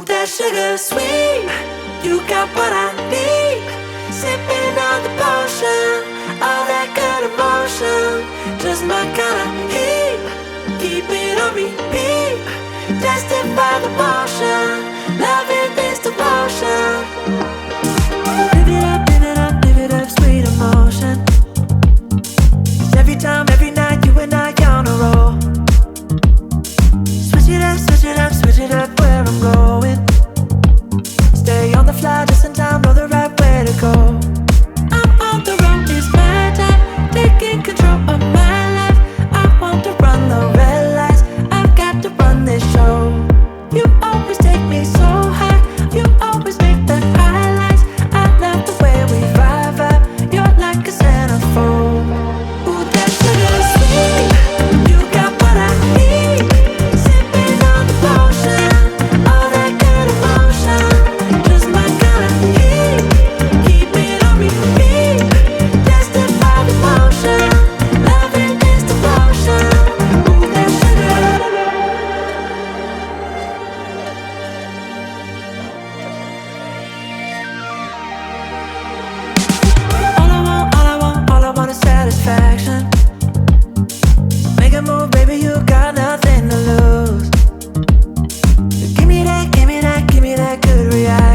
that sugar sweet, you got what I need. Sipping on the potion, all that good emotion, just my kind of heat. Keep it on repeat, tested by the motion, loving this devotion. Live it up, live it up, live it up, sweet emotion. Every time, every night, you and I on a roll. Switch it up, switch it up, switch it up where I'm going. Stay on the fly just in time, know the right way to go. I'm on the road, it's my time, taking control of my life. I want to run the red lights, I've got to run this show. You always take me so high, you always make the highlights. I love the way we vibe, you're like a centerfold. Ooh, that sugar sweet, you got what I need. Sipping on the potion, all that good emotion, just my kind of heat. Keep it on repeat, tested by the motion, loving this devotion. Ooh, that sugar. All I want is satisfaction. Make a move, baby, you got nothing to lose. Give me that, give me that, give me that good reaction.